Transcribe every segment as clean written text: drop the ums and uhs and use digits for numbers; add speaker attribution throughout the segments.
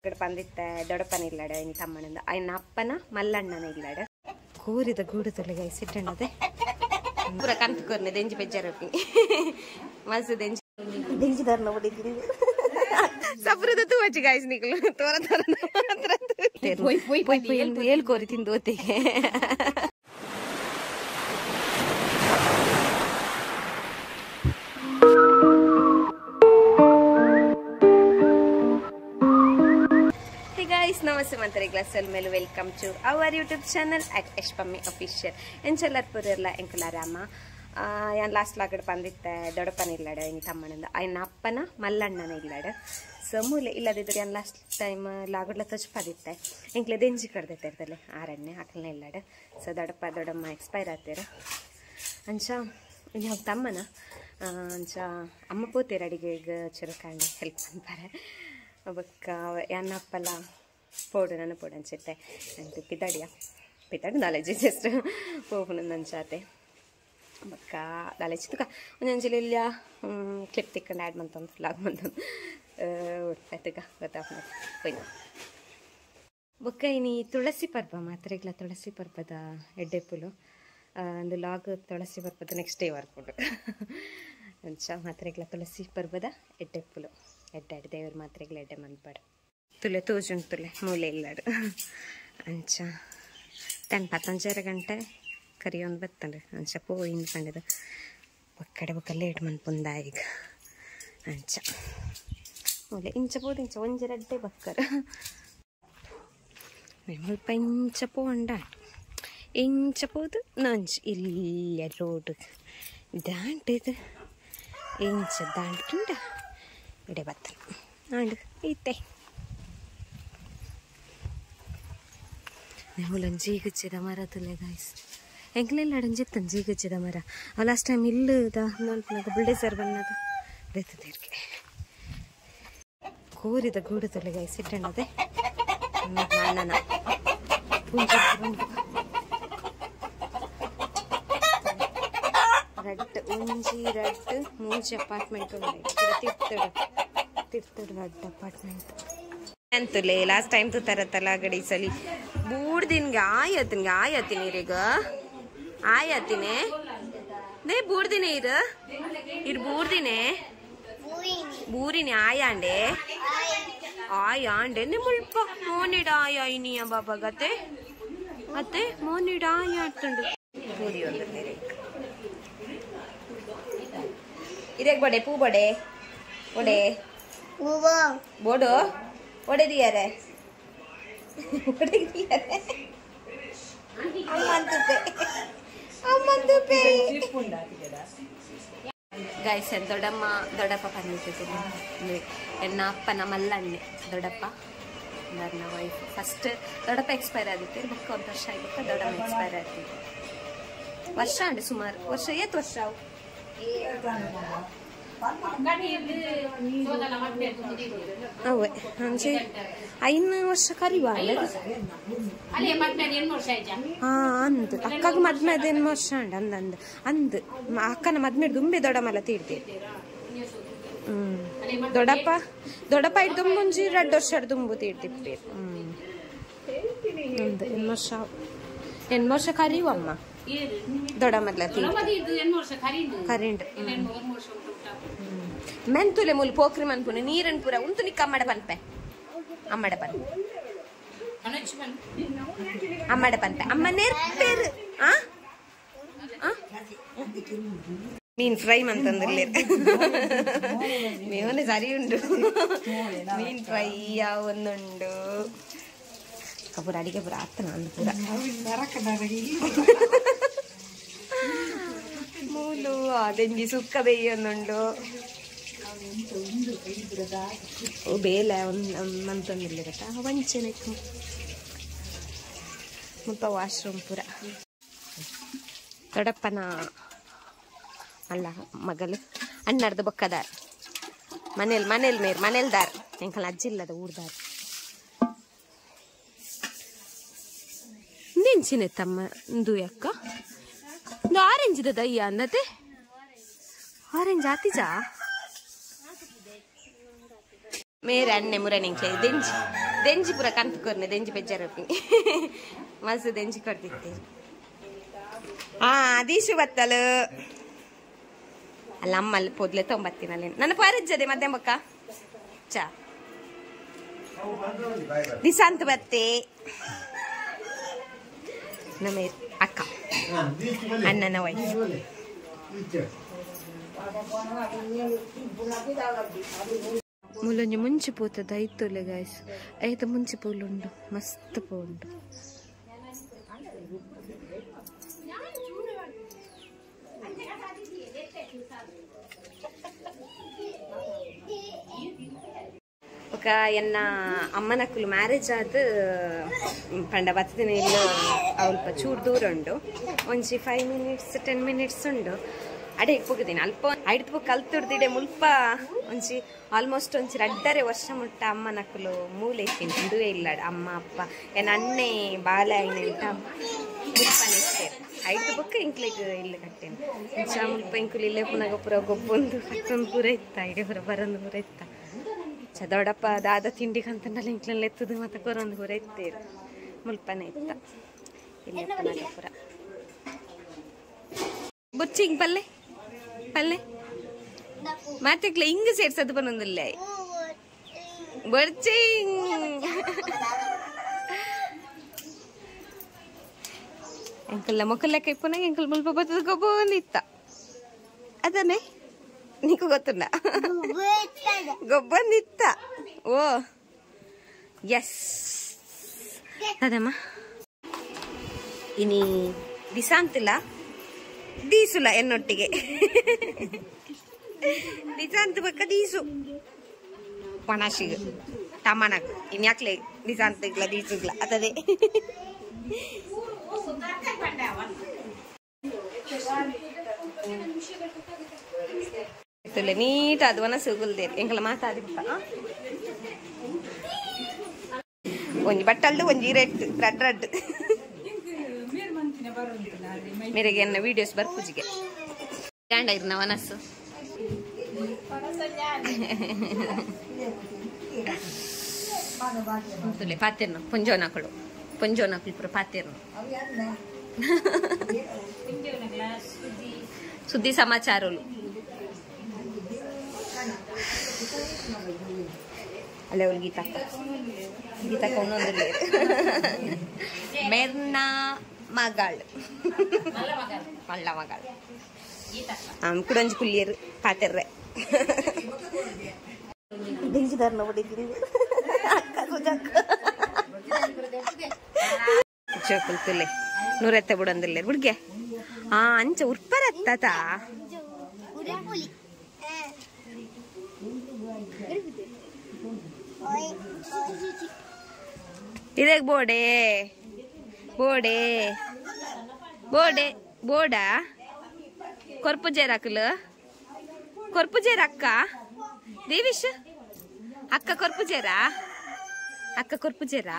Speaker 1: ಲಾಗಡ್ ಬಂದಿತ್ತೆ ದೊಡ್ಡಪ್ಪನ ಇಲ್ಲಾಡ ಇನ್ನು ತಮ್ಮನಿಂದ ಅಯ್ಯನ ಅಪ್ಪನ ಮಲ್ಲಣ್ಣನ ಇಲ್ಲಾಡ ಕೂರಿದ ಗೂಡುತ್ತಲೆ ಗೈಸ್ ಇಟ್ಟಣ್ಣದೆ ಪೂರ ಕಂತು ಕೊರ್ನೆ ದೆಂಜಿ ಬೆಜ್ಜಾರಪ್ಪಿ ಮಸ್ತ್ ದೆಂಜಿ ದಾರ್ನ ಹೊಡಿತೀನಿ ಸಬ್ರದ ತೂ ಹಚ್ಚಿ ಗೈಸ್ ನಿಕ್ಲು ತೋರ ಹೇಳ್ಕೋರಿ ತಿಂದು ಹೊತ್ತಿಗೆ ನಮಸ್ತೆ ಮಂತ್ರಿ ಗ್ಲಾಸ್ ಮೇಲೆ welcome to our YouTube channel at ಯಶ್ಪಮ್ಮಿ ಅಫಿಷಿಯಲ್ ಎಂಚೆಲ್ಲರ್ಪುರೆಲ್ಲ ಎಂಕಲಾರಾಮ ಯಾನ್ ಲಾಸ್ಟ್ ಲಾಗಡ್ ಬಂದಿತ್ತೆ ದೊಡ್ಡಪ್ಪನ ಇಲ್ಲಾಡ ಇನ್ನು ತಮ್ಮನಿಂದ ಅಯ್ಯನ ಅಪ್ಪನ ಮಲ್ಲಣ್ಣನ ಇಲ್ಲಾಡ ಸೊ ಮೂಲೆ ಇಲ್ಲದಿದ್ರೆ ಯಾನ್ ಲಾಸ್ಟ್ ಟೈಮ್ ಲಾಗಡ್ಲ ತಜ್ಪದಿತ್ತೆ ಎಂಕ್ಲೆ ದೆಂಜಿ ಕಡ್ದೈತೆ ಇರ್ತಲೆ ಆರಣ್ಣೆ ಅಕ್ಕಲ್ನ ಇಲ್ಲಾಡ ಸೊ ದೊಡ್ಡಮ್ಮ ಎಕ್ಸ್ಪೈರ್ ಆಗ್ತೀರ ಅಂಚ ಇನ್ನು ತಮ್ಮನ ಅಂಚ ಅಮ್ಮ ಪೋತೀರ ಅಡಿಗೆಗೆ ಚುರುಕಾಂಡಿ ಹೆಲ್ಪ್ ಅಂತಾರೆ ಬಕ್ಕ ಯಾನ ಅಪ್ಪಲ್ಲ ಪೌಡು ನನ್ನ ಪೌಡು ಅನ್ಸುತ್ತೆ ಅಂತ ಪಿತಾಡಿ ನಾಲೆಜ್ ಜಸ್ಟ್ ಹೋಗುನ ನಂಚಾತೆ ಬಕ್ಕ ನಾಲೆಜ್ ತುಕ ಒಂದೊಂದ್ಸಲ ಇಲ್ಲ ಕ್ಲಿಪ್ ತಿಕ್ಕೊಂಡು ಆ್ಯಡ್ ಮಾಡ್ತಂದು ಫ್ಲಾಗ್ ಮಾಡ್ತಂದು ಒಟ್ಟಗ ಗೊತ್ತಾಗ ಹೋಯ್ತು ಬೊಕ್ಕ ಇನ್ನು ತುಳಸಿ ಪರ್ಬ ಮಾತ್ರೆಗಳ ತುಳಸಿ ಪರ್ಬದ ಎಡ್ಡೆಪ್ಪುಲು ಒಂದು ಲಾಗ್ ತುಳಸಿ ಪರ್ಬದ ನೆಕ್ಸ್ಟ್ ಡೇ ವರ್ಕೊಂಡು ಅಂಚ ಮಾತ್ರೆಗಳ ತುಳಸಿ ಪರ್ಬದ ಎಡ್ಡೆಪ್ಪುಲು ಎಡ್ಡಾಡಿ ದೇವ್ರ ಮಾತ್ರೆಗಳ ಎಡ್ಡೆ ಮನ್ಪಾಡು ತುಲೆ ತೋಜುಂಟು ತುಲೆ ಮೂಲೆ ಇಲ್ಲಾಡು ಅಂಚ 10-15 ಗಂಟೆ ಕರಿಯೊಂದು ಬತ್ತಂಡು ಅಂಚ ಪೋಯಿಂದ ಕಂಡಿದ್ದು ಒಕ್ಕಡೆ ಬೊಕ್ಕ ಲೇಟ್ ಮನ್ಪುಂದ ಈಗ ಅಂಚ ಮೂಲೆ ಇಂಚ ಪೋದು ಇಂಚ ಒಂಜಿ ರಡ್ಡೆ ಬಕ್ಕರು ಮುಲ್ಪ ಇಂಚ ಪೋಂಡ ಇಂಚ ಪೋದು ನಂಚ ಇಲ್ಲ ರೋಡ್ ದಾಂಟಿದು ಇಂಚ ದಾಂಟಿಂಡ ಇಡೆ ಬತ್ತನ ಆಂಡು ಈತೆ ಅವಳನ್ನು ಜೀಗಚ್ಚಿದ ಮರ ತುಲೆ ಗಾಯ್ಸ್ ಎಂಕ್ಲೆಲ್ಲ ಅಡಂಜಿತ್ತನ್ ಜೀಗಚ್ಚಿದ ಮರ ಅವ ಲಾಸ್ಟ್ ಟೈಮ್ ಇಲ್ಲದ ನೋಡ್ನಾಗ ಬುಲ್ಡೇಸರ್ ಬಂದಾಗ ಬೇತದೇರ್ಗೆ ಕೂರಿದ ಗೂಡು ತುಲೆ ಗಾಯ್ಸ್ ಇಟ್ಟಣ್ಣದೆ ಅಣ್ಣನ ರಡ್ಡು ಒಂಜಿ ರಡ್ಡು ಮೂಜಿ ಅಪಾರ್ಟ್ಮೆಂಟ್ ತಿರ್ತಡು ರಡ್ಡು ಅಪಾರ್ಟ್ಮೆಂಟ್ ಅಂತಲೇ ಲಾಸ್ಟ್ ಟೈಮ್ ತು ತರತ್ತಲ್ಲ ಗಡಿ ಸಲಿ ಬೂಡ್ದಿನ್ಗೆ ಆಯತ್ತಿನಿ ಈಗ ಆಯತ್ತಿನೇ ನೇ ಬೂಡ್ದಿನೇ ಇರು ಬೂಡ್ದಿನೇ ಬೂರಿನಿ ಆಯಾಂಡೆ ಆಯಾಂಡೆ ನೇ ಮುಲ್ಪ ಮೋನಿಡ ಆಯ ಇನಿಯ ಬಾಬಾ ಗತೆ ಅತ್ತೆ ಮೋನಿಡ ಆಯ ಆಡ್ತುಂಡು ಬೂದಿ ಒಂದು ಇರೇಗ್ ಬಡೆ ಪೂ ಬಡೆ ಒಡೆ ಬೋಡು ಒಡೆದಿಯಾರೆ ಗೈಸ್ ದೊಡ್ಡಪ್ಪ ಬಂದಿತ್ತು ಎನ್ನ ಅಪ್ಪನ ಮಲ್ಲಣ್ಣೆ ದೊಡ್ಡಪ್ಪ ನನ್ನ ವೈಫ್ ಫಸ್ಟ್ ದೊಡ್ಡಪ್ಪ ಎಕ್ಸ್ಪೈರ್ ಆಗಿತ್ತು ಬುಕ್ಕ ಒಂದು ವರ್ಷ ಆಗಿತ್ತು ದೊಡ್ಡಮ್ಮ ಎಕ್ಸ್ಪೈರ್ ಆಗ್ತಿತ್ತು ವರ್ಷ ಅಂಡೆ ಸುಮಾರು ವರ್ಷ ಏತ್ ವರ್ಷ ಅವು ಅವೇ ಅಂಚೆ 5 ವರ್ಷ ಕರಿವಾ ಹಾ ಅಂದ್ ಅಕ್ಕಗ ಮದ್ಮೇದ 8 ವರ್ಷ ಅಂಡ್ ಅಂದ್ ಅಕ್ಕನ ಮದ್ಮೇಡ್ ದುಂಬೆ ದೊಡ್ಡಮಲ್ಲ ತೀಡ್ತೀರಿ ದೊಡ್ಡಪ್ಪ ಇಟ್ಟು ದುಂಬುಂಜಿ 2 ವರ್ಷ ದುಂಬು ತೀಡ್ತಿಪ್ಪಿ ಅಂದ್ 8 ವರ್ಷ ಕರಿವಮ್ಮ ದೊಡ್ಡಮಲ್ಲ ಕರಿಂಡ್ ಮೆಂತುಲೆ ಮೂಲ ಪೋಕ್ರಿ ಮನ್ಪುನೆ ನೀರನ್ ಪೂರ ಉಂತು ನಿಕ್ಕ ಅಮ್ಮಡ ಪನ್ಪೆ ಅಮ್ಮ ನೆರ್ಪೇರು ಮೀನ್ ಫ್ರೈ ಮಂತಂದಿರ್ಲಿ ಮೇವನೆ ಸರಿ ಉಂಡು ಮೀನ್ ಫ್ರೈ ಒಂದುಂಡು ಪೂರ ಅಡಿಗೆ ಪೂರ ಆತನ ಅಂದು ಪೂರ ಮೂಲು ಅದೆಂಜಿ ಸುಕ್ಕ ಬೇಯೊಂದುಂಡು ಬೇಲೆ ಮಂತೊಂದಿಲ್ಲಿರತ್ತ ವಂಚನೆ ಮುಲ್ಪ ವಾಶ್ರೂಮ್ ಪೂರ ದೊಡ್ಡಪ್ಪನ ಅಲ್ಲ ಮಗಲು ಅಣ್ಣರ್ದು ಬೊಕ್ಕದಾರ ಮನೇಲ್ದಾರ್ ಎಂಕಲ್ ಅಜ್ಜಿಲ್ಲದ ಊರ್ದಾರ ನೆಂಚಿನೆತ್ತಮ್ಮ ದುಯಕ್ಕ ಆರೆಂಜ್ ದಯ್ಯ ಅನ್ನತೆ ಆರೆಂಜ್ ಆತಿಜಾ ಮೇರೆ ಅಣ್ಣೆ ಮುರ ನಿಂಕ್ಲೆ ದೆಂಜಿ ದೆಂಜಿ ಪೂರ ಕಂತು ಕೊರ್ನೆ ದೆಂಜಿ ಬೆಜ್ಜಾರಪ್ಪಿ ಮಸ್ತ್ ದೆಂಜಿ ಕೊಡ್ತಿತ್ತೆ ದೀಶು ಬತ್ತಲು ಅಲ್ಲ ಅಮ್ಮಲ್ಲಿ ಪೊದ್ಲೆ ತೊಂಬತ್ತಿನಲ್ಲಿ ನನ್ನ ಪಾರಜ್ಜದೆ ಮಧ್ಯಾಹ್ನ ಬಕ್ಕ ಚಾ ದಿಸಾಂತ ಬತ್ತೆ ನಮ್ಮ ಅಕ್ಕ ಅಣ್ಣನ ವೈಫ್ ಮುಲೊಂಜಿ ಮುಂಚಿ ಪೋತದ ಐತೊಲೆ ಗಾಯ್ಸ್ ಐತ ಮುಂಚಿ ಪೂಲುಂಡು ಮಸ್ತ್ ಪೋಂಡು ఒక ఎన్న అమ్మనకులు మ్యారేజ్ ఆదు పండ బతిని ఇల్లు ಅವಲ್ಪ ಚೂರು ದೂರ ಉಂಡು ಒಂಜಿ 5 minutes 10 minutes ಉಂಡು ಅಡೆ ಹೋಗಿದ್ದೀನಿ ಅಲ್ಪ ಐಡ್ದು ಕಲ್ತುಡ್ದಿಡೆ ಮುಲ್ಪ ಒಂಜಿ ಆಲ್ಮೋಸ್ಟ್ ಒಂಜಿ 2.5 ವರ್ಷ ಮುಟ್ಟ ಅಮ್ಮನಕುಲು ಮೂಲೆ ಇತ್ತೀನಿ ಹಿಂದುವೇ ಇಲ್ಲಾಡ ಅಮ್ಮ ಅಪ್ಪ ಏನ ಅಣ್ಣೆ ಬಾಲ ಐನೆಂಟ ಮುಲ್ಪನಿಸ್ತೇವೆ ಐದು ಬುಕ್ಕ ಇಂಕ್ಲಿಗೆ ಇಲ್ಲಿ ಕಟ್ಟೇನೆ ಇಂಚ ಮುಲ್ಪ ಇಂಕುಲು ಇಲ್ಲೇ ಪುನಗ ಪುರ ಗೊಬ್ಬೊಂದು ಅತ್ತೊಂದು ಪೂರ ಇತ್ತ ಇಡೀ ಪುರ ಬರೊಂದು ಪೂರ ಇತ್ತ ದೊಡ್ಡಪ್ಪ ದಾದ ತಿಂಡಿಗಂತಂಡಲ್ಲ ಇಂಕ್ಲಲ್ಲಿ ಎತ್ತದು ಮತ್ತೆ ಕೊರೊಂದು ಪೂರ ಇತ್ತೇರು ಮುಲ್ಪನೆ ಇತ್ತ ಇಲ್ಲಿ ಪುನಗ ಪುರ ಬುಚ್ಚಿಂಗ್ ಪಲ್ಲೆ ಪಲ್ಲೆ ಮತ್ತೆ ಹಿಂಗ್ ಸೇರ್ಸದು ಬಂದೊಂದಿಲ್ಲ ಬರ್ಚಿಂಗ್ ಎಂಕಲ್ಲ ಮೊಕ್ಕಲ್ಲಕ್ಕೆ ಪುನಃ ಎಂಕಲ್ ಮುಲ್ಪ ಬತ್ತದ ಗೊಬ್ಬೊಂದಿತ್ತ ಅದನ್ನೇ నీకు ಗೊತ್ತುಂಡ ಗೊಬ್ಬಂದಿತ್ತ ಓ ಎಸ್ ಅದಮ್ಮ ಇನಿ ದಿಸಾಂತಿಲ್ಲ ದೀಸುಲ ಎನ್ನೊಟ್ಟಿಗೆ ದಿಸಾಂತ ಬಕ್ಕ ದೀಸು ಪಣಾಶಿಗ ಟಮಾನಗ ಇನ್ಯಾಕ್ಲೆ ದಿಸಾಂತಿಗ್ಲ ದೀಸುಗ್ಲ ಅದದೇ ನೀಟ್ ಅದವನ ಸಿಗುಲ್ದೇರು ಎಂಕಲ ಮಾತಾಡಿತ್ತ ಒಂಜಿ ಬಟ್ಟಲ್ದು ಒಂಜಿ ರೆಡ್ ರೆಡ್ ರೆಡ್ ಮೇರೆಗೆ ಎನ್ನ ವಿಡಿಯೋಸ್ ಬರ್ಪುಜಿಗೆ ಸ್ಟ್ಯಾಂಡ್ ಆಗಿರ್ ನವನಸ್ಸು ಪಾತೆರ್ನು ಪುಂಜೋನಕಳು ಪುಂಜೋನಕಳು ಪುರ ಪಾತೆರ್ನು ಸುದ್ದಿ ಸಮಾಚಾರಗಳು ಅಲ್ಲೇ ಅವಳು ಗೀತಕ್ಕ ಒಂದೊಂದು ಮೆರ್ನಾ ಮಗಳು ಮಳ್ಳ ಮಗಳು ಕುಡಂಜಿ ಕುಲ್ಲಿಯರು ಪಾತೆರ್ರೆ ಬೆಂಜಿದಾರ್ನ ಹೊಡಿತೀನಿ ಚೋಕುಲ್ತುಲೆ ನೂರತ್ತೆ ಬಿಡೊಂದಿಲ್ಲ ಹುಡ್ಗೆ ಅಂಚ ಉರ್ಪರತ್ತ ಇದೇ ಬೋಡೆ ಬೋಡೆ ಬೋಡೆ ಬೋಡ ಕೊರ್ಪುಜೇರಾಕಲು ಕೊರ್ಪುಜೇರ ಅಕ್ಕ ದೇವಿಶ್ ಅಕ್ಕ ಕೊರ್ಪುಜೇರಾ ಅಕ್ಕ ಕೊರ್ಪುಜೇರಾ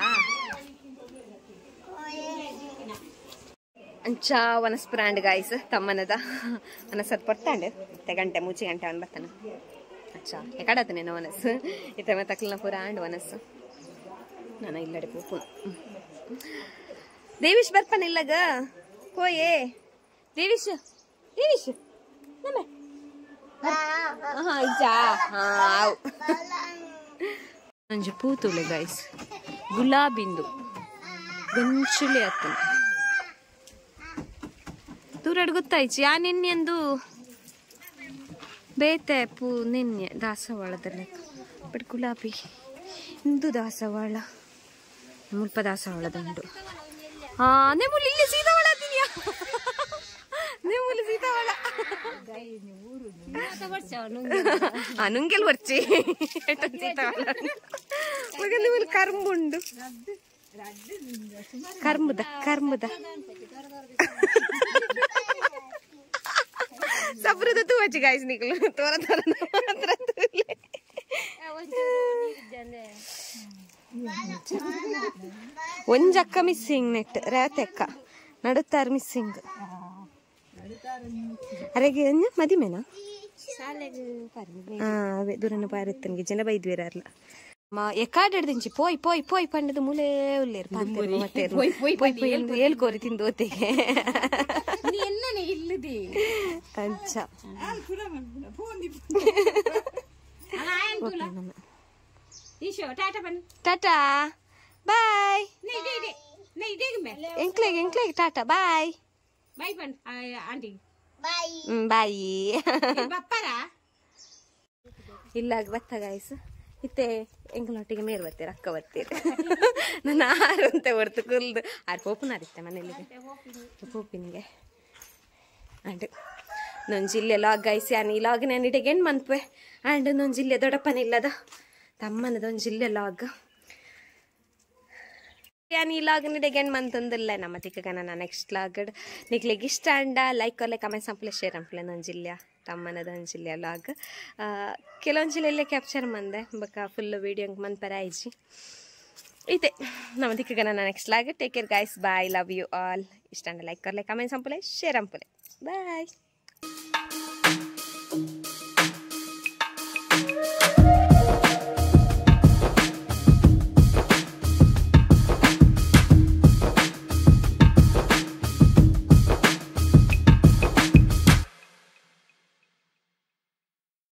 Speaker 1: ಅಂಚ ವನಸ್ಪುರಾಂಡ್ ಗಾಯ್ಸ್ ತಮ್ಮನದ ವನಸದ್ ಪೊಟ್ಟಾಂಡ್ ಮತ್ತೆ ಗಂಟೆ ಮೂಚಿ ಗಂಟೆ ಅವನ್ ಬರ್ತಾನ ಅಚ್ಚಾ ಎಕಡತನೇನೋ ವನಸ್ಸು ಇತ್ತ ತಕ್ಲನ ಪೂರ ಆಂಡ್ ವನಸ್ಸು ನಾನು ಇಲ್ಲಡೆ ಪೂಪು ದೇವಿಶ್ ಬರ್ಪನ ಇಲ್ಲಗ ಹೋಯೇ ದೇವಿಶ್ ದೇವಿಶ್ ನಮ್ಮೆ ಇಜ್ಜಾ ಹಾವು ನಂಜು ಪೂತುಳೆ ಗಾಯ್ಸ್ ಗುಲಾಬಿಂದು ಗಂಚುಲೆ ಅತ್ತನ ದೂರಡ್ ಗೊತ್ತಾಯ್ತು ಯಾ ನಿನ್ನೆಂದು ಬೇತೆ ಪೂ ನಿನ್ನೆ ದಾಸವಾಳದಲ್ಲಿ ಬಟ್ ಗುಲಾಬಿ ಇಂದು ದಾಸವಾಳ ಮುಲ್ಪ ದಾಸವಾಳದುಂಟು ನೆಮೂಲಿ ಇಲ್ಲಿ ಸೀತಾವಾಳ ಅದೀನಿಯಾ ನೆಮೂಲಿ ಸೀತಾವಾಳ ನುಂಗೆಲ್ ಬರ್ಚಿ ಸೀತಾವಾಳ ಮಗ ನೆಮೂಲಿ ಕರ್ಮುಂಡು ಕರ್ಮುದ ಕರ್ಮುದ ಸಬ್ರದ ತೂ ಹಚ್ಚಿ ಗಾಯ್ಸ್ ನಿಕ್ಲು ತೋರ ತೋರ ಮಾತ್ರ ತೂಲೆ ಒಂಜಕ್ಕ ಮಿಸ್ಸಿಂಗ್ ನೆಟ್ ರೇತೆಕ್ಕ ನಡುತ್ತಾರ ಮಿಸ್ಸಿಂಗ್ ಅರೆಗೆ ಮದಿಮೆನಾ ಅವೇ ದೂರನ ಪಾರಿತ್ತನ್ಗೆ ಜನ ಬೈದ್ವೇರಲ್ಲ ಎಕ್ಕಾಡಿಡ್ದಿಂಚಿ ಪೋಯ್ ಪೋಯ್ ಪೋಯ್ ಪಂಡದ ಮೂಲೆ ಉಳ್ಳೇರು ಹೇಳ್ಕೋರಿ ತಿಂದು ಓತೆಗೆ ಅಂಚ ಟಾಟಾ ಬಾಯ್ ಎಂಕ್ಲೆಗೆ ಟಾಟಾ ಬಾಯ್ ಬಾಯಿ ಇಲ್ಲ ಬತ್ತ ಗಾಯ್ಸ್ ಇತ್ತೆ ಎಂಗಳೊಟ್ಟಿಗೆ ಮೇರ್ ಬರ್ತೀರ ಅಕ್ಕ ಬರ್ತೀರಿ ನಾನು ಆರು ಅಂತ ಹೊರ್ತು ಕುಲ್ದು ಆರು ಪೋಪುನ ಅರಿತ್ತೆ ಮನೇಲಿಗೆ ಪೋಪಿನಿಗೆ ಅಂಡ್ ನೊಂಜಿಲ್ಲೆ ಲಾಗ್ ಗೈಸಿ ಅನಿ ಲಾಗ್ ನಾನು ಇಡೆಗೆಂಡು ಮನ್ಪೆ ಆ್ಯಂಡ್ ನೊಂಜಿಲ್ಲೆ ದೊಡ್ಡಪ್ಪನಿಲ್ಲದ ತಮ್ಮನದೊಂಜಿಲ್ಲೆ ಲಾಗ್ ಯಾನ್ ಈ ಲಾಗ್ ನಿಡೆಗೆಂಡು ಮಂತೊಂದಿಲ್ಲ ನಮ್ಮ ತಿಕ್ಕಗನ ನೆಕ್ಸ್ಟ್ ಲಾಗ್ ನಿಕ್ಲಿಗೆ ಇಷ್ಟ ಅಂಡ ಲೈಕ್ ಕೊರ್ಲೆ ಕಮೆಂಟ್ ಸಂಪ್ಲೆ ಶೇರ್ ಅಂಪ್ಲೆ ನೊಂಜಿಲ್ಯ ತಮ್ಮನದೊಂಜಿಲ್ಯ ಲಾಗ್ ಕೆಲವೊಂದು ಜಿಲ್ಲೆಯಲ್ಲೇ ಕ್ಯಾಪ್ಚರ್ ಮಂದೆ ಬಕ್ಕ ಫುಲ್ ವೀಡಿಯೋ ಮನ್ಪರ ಐಜಿ ಇದೆ ನಮ್ಮ ತಿಕ್ಕಗನ next log take care guys bye love you all ಇಷ್ಟ ಅಂಡ ಲೈಕ್ ಕೊರ್ಲೆ ಕಮೆಂಟ್ ಸಂಪ್ಲೆ ಶೇರ್ ಅಂಪ್ಲೆ ಬಾಯ್